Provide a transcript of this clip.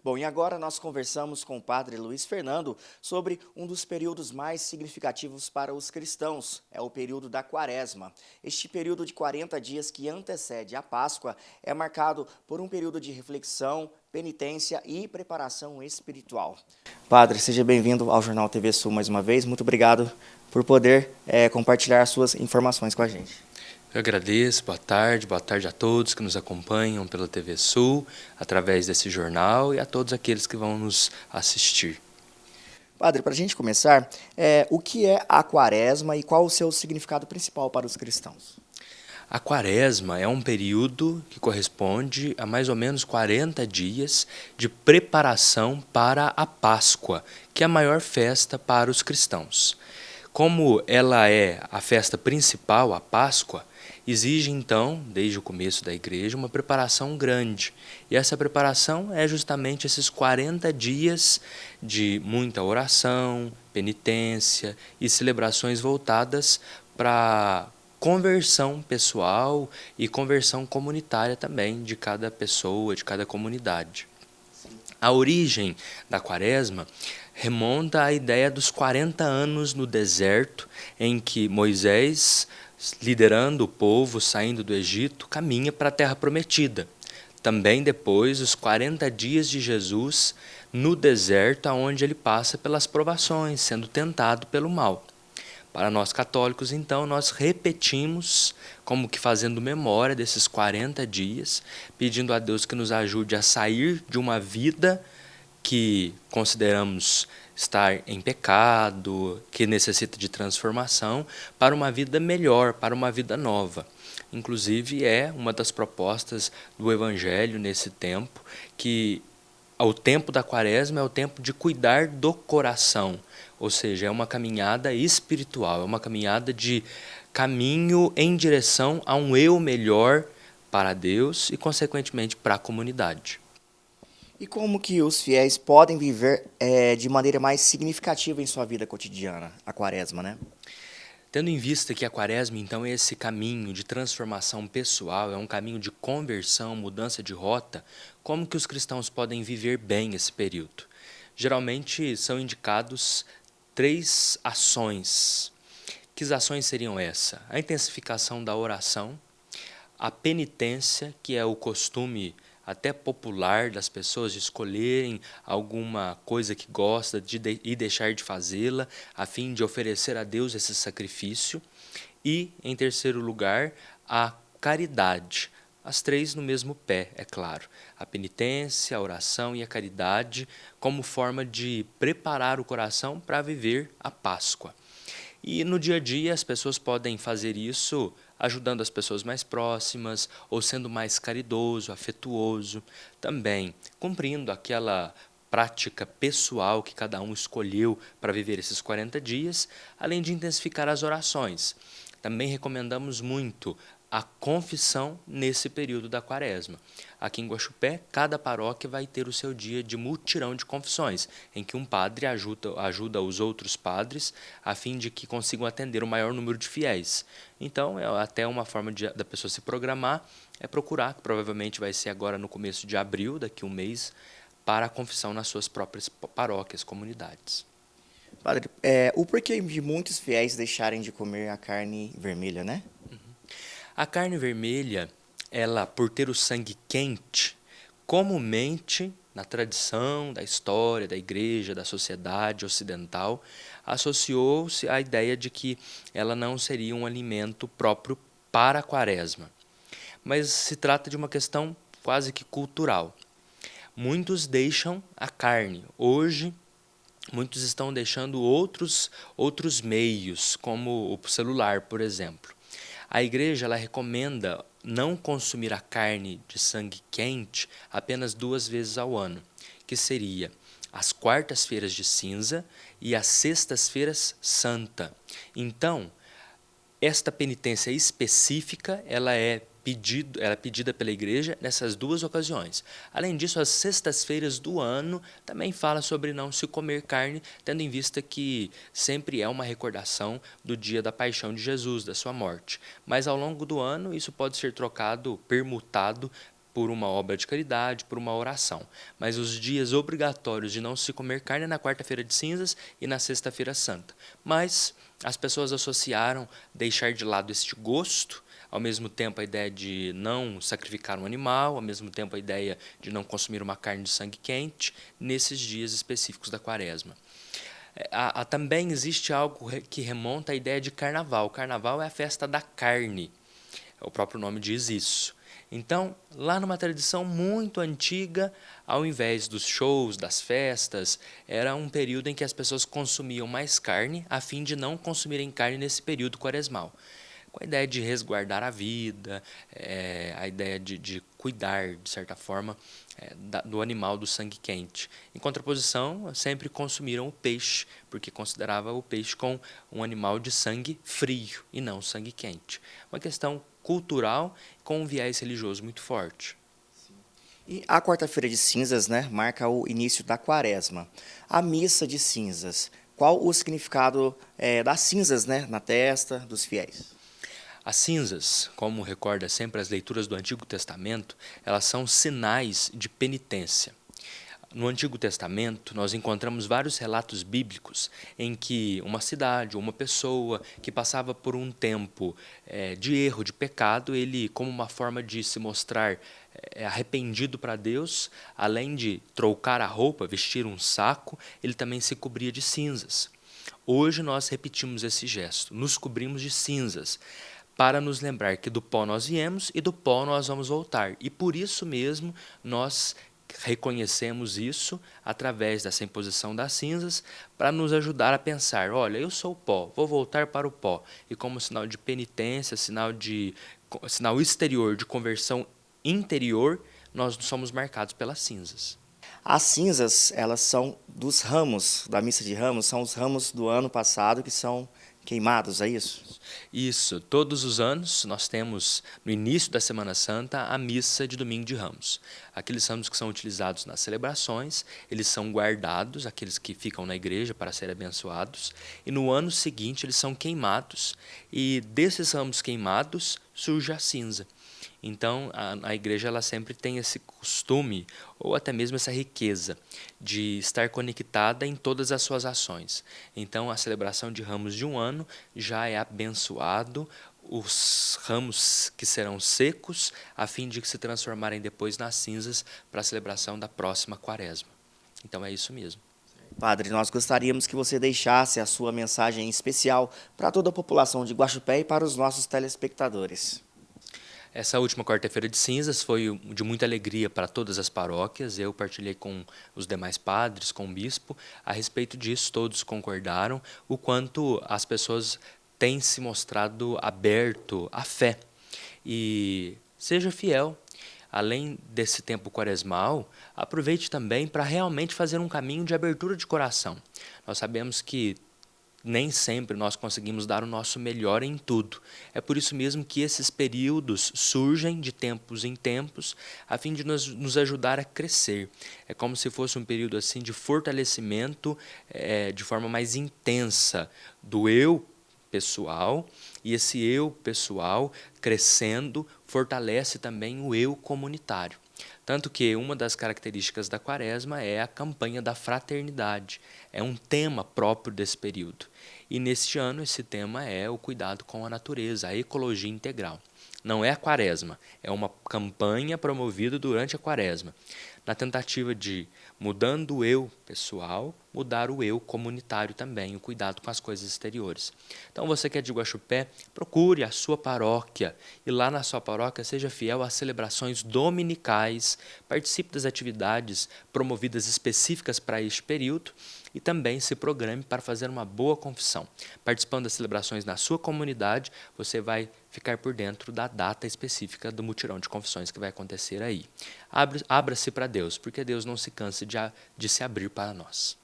Bom, e agora nós conversamos com o padre Luiz Fernando sobre um dos períodos mais significativos para os cristãos, é o período da Quaresma. Este período de 40 dias que antecede a Páscoa é marcado por um período de reflexão, penitência e preparação espiritual. Padre, seja bem-vindo ao Jornal TV Sul mais uma vez. Muito obrigado por poder compartilhar suas informações com a gente. Eu agradeço, boa tarde a todos que nos acompanham pela TV Sul, através desse jornal e a todos aqueles que vão nos assistir. Padre, para a gente começar, o que é a Quaresma e qual o seu significado principal para os cristãos? A Quaresma é um período que corresponde a mais ou menos 40 dias de preparação para a Páscoa, que é a maior festa para os cristãos. Como ela é a festa principal, a Páscoa, exige então, desde o começo da igreja, uma preparação grande. E essa preparação é justamente esses 40 dias de muita oração, penitência e celebrações voltadas para conversão pessoal e conversão comunitária também de cada pessoa, de cada comunidade. A origem da Quaresma remonta à ideia dos 40 anos no deserto, em que Moisés, liderando o povo, saindo do Egito, caminha para a Terra Prometida. Também depois, os 40 dias de Jesus no deserto, onde ele passa pelas provações, sendo tentado pelo mal. Para nós católicos, então, nós repetimos, como que fazendo memória desses 40 dias, pedindo a Deus que nos ajude a sair de uma vida que consideramos estar em pecado, que necessita de transformação, para uma vida melhor, para uma vida nova. Inclusive, é uma das propostas do Evangelho nesse tempo, que o tempo da Quaresma é o tempo de cuidar do coração, ou seja, é uma caminhada espiritual, é uma caminhada de caminho em direção a um eu melhor para Deus e, consequentemente, para a comunidade. E como que os fiéis podem viver de maneira mais significativa em sua vida cotidiana, a Quaresma, né? Tendo em vista que a Quaresma, então, é esse caminho de transformação pessoal, é um caminho de conversão, mudança de rota, como que os cristãos podem viver bem esse período? Geralmente são indicados 3 ações. Que ações seriam essa? A intensificação da oração, a penitência, que é o costume até popular das pessoas de escolherem alguma coisa que gosta e deixar de fazê-la, a fim de oferecer a Deus esse sacrifício. E, em terceiro lugar, a caridade. As 3 no mesmo pé, é claro. A penitência, a oração e a caridade como forma de preparar o coração para viver a Páscoa. E no dia a dia as pessoas podem fazer isso ajudando as pessoas mais próximas ou sendo mais caridoso, afetuoso, também cumprindo aquela prática pessoal que cada um escolheu para viver esses 40 dias, além de intensificar as orações. Também recomendamos muito a confissão nesse período da Quaresma. Aqui em Guaxupé, cada paróquia vai ter o seu dia de mutirão de confissões, em que um padre ajuda os outros padres a fim de que consigam atender o maior número de fiéis. Então, é até uma forma da pessoa se programar, é procurar, que provavelmente vai ser agora no começo de abril, daqui a um mês, para a confissão nas suas próprias paróquias, comunidades. Padre, o porquê de muitos fiéis deixarem de comer a carne vermelha, né? A carne vermelha, ela, por ter o sangue quente, comumente, na tradição da história, da igreja, da sociedade ocidental, associou-se à ideia de que ela não seria um alimento próprio para a Quaresma. Mas se trata de uma questão quase que cultural. Muitos deixam a carne. Hoje, muitos estão deixando outros meios, como o celular, por exemplo. A igreja ela recomenda não consumir a carne de sangue quente apenas 2 vezes ao ano, que seria as quartas-feiras de cinza e as sextas-feiras santa. Então, esta penitência específica, ela é pedida pela igreja nessas 2 ocasiões. Além disso, as sextas-feiras do ano também fala sobre não se comer carne, tendo em vista que sempre é uma recordação do dia da paixão de Jesus, da sua morte. Mas ao longo do ano, isso pode ser trocado, permutado por uma obra de caridade, por uma oração. Mas os dias obrigatórios de não se comer carne é na quarta-feira de cinzas e na sexta-feira santa. Mas as pessoas associaram deixar de lado este gosto, ao mesmo tempo a ideia de não sacrificar um animal, ao mesmo tempo a ideia de não consumir uma carne de sangue quente, nesses dias específicos da quaresma. Também existe algo que remonta à ideia de carnaval. O carnaval é a festa da carne, o próprio nome diz isso. Então, lá numa tradição muito antiga, ao invés dos shows, das festas, era um período em que as pessoas consumiam mais carne, a fim de não consumirem carne nesse período quaresmal. Com a ideia de resguardar a vida, a ideia de cuidar, de certa forma, do animal do sangue quente. Em contraposição, sempre consumiram o peixe, porque considerava o peixe como um animal de sangue frio e não sangue quente. Uma questão cultural com um viés religioso muito forte. E a quarta-feira de cinzas, né, marca o início da quaresma. A missa de cinzas, qual o significado das cinzas, né, na testa dos fiéis? As cinzas, como recorda sempre as leituras do Antigo Testamento, elas são sinais de penitência. No Antigo Testamento, nós encontramos vários relatos bíblicos em que uma cidade ou uma pessoa que passava por um tempo de erro, de pecado, ele, como uma forma de se mostrar arrependido para Deus, além de trocar a roupa, vestir um saco, ele também se cobria de cinzas. Hoje nós repetimos esse gesto, nos cobrimos de cinzas, para nos lembrar que do pó nós viemos e do pó nós vamos voltar. E por isso mesmo nós reconhecemos isso através dessa imposição das cinzas para nos ajudar a pensar, olha, eu sou o pó, vou voltar para o pó. E como sinal de penitência, sinal exterior de conversão interior, nós somos marcados pelas cinzas. As cinzas, elas são dos ramos, da missa de ramos, são os ramos do ano passado que são queimados, é isso? Isso, todos os anos nós temos, no início da Semana Santa, a missa de Domingo de Ramos. Aqueles ramos que são utilizados nas celebrações, eles são guardados, aqueles que ficam na igreja para serem abençoados, e no ano seguinte eles são queimados, e desses ramos queimados surge a cinza. Então, a igreja ela sempre tem esse costume, ou até mesmo essa riqueza, de estar conectada em todas as suas ações. Então, a celebração de ramos de um ano já é abençoado, os ramos que serão secos, a fim de se transformarem depois nas cinzas para a celebração da próxima quaresma. Então, é isso mesmo. Padre, nós gostaríamos que você deixasse a sua mensagem especial para toda a população de Guaxupé e para os nossos telespectadores. Essa última quarta-feira de cinzas foi de muita alegria para todas as paróquias. Eu partilhei com os demais padres, com o bispo, a respeito disso. Todos concordaram o quanto as pessoas têm se mostrado aberto à fé. E seja fiel. Além desse tempo quaresmal, aproveite também para realmente fazer um caminho de abertura de coração. Nós sabemos que nem sempre nós conseguimos dar o nosso melhor em tudo. É por isso mesmo que esses períodos surgem de tempos em tempos, a fim de nos ajudar a crescer. É como se fosse um período assim de fortalecimento de forma mais intensa do eu pessoal, e esse eu pessoal crescendo fortalece também o eu comunitário. Tanto que uma das características da quaresma é a campanha da fraternidade. É um tema próprio desse período. E neste ano esse tema é o cuidado com a natureza, a ecologia integral. Não é a quaresma, é uma campanha promovida durante a quaresma, na tentativa de, mudando o eu pessoal, mudar o eu comunitário também, o cuidado com as coisas exteriores. Então você que é de Guaxupé, procure a sua paróquia e lá na sua paróquia seja fiel às celebrações dominicais, participe das atividades promovidas específicas para este período e também se programe para fazer uma boa confissão. Participando das celebrações na sua comunidade, você vai ficar por dentro da data específica do mutirão de confissões que vai acontecer aí. Abra-se para Deus, porque Deus não se cansa de se abrir para nós.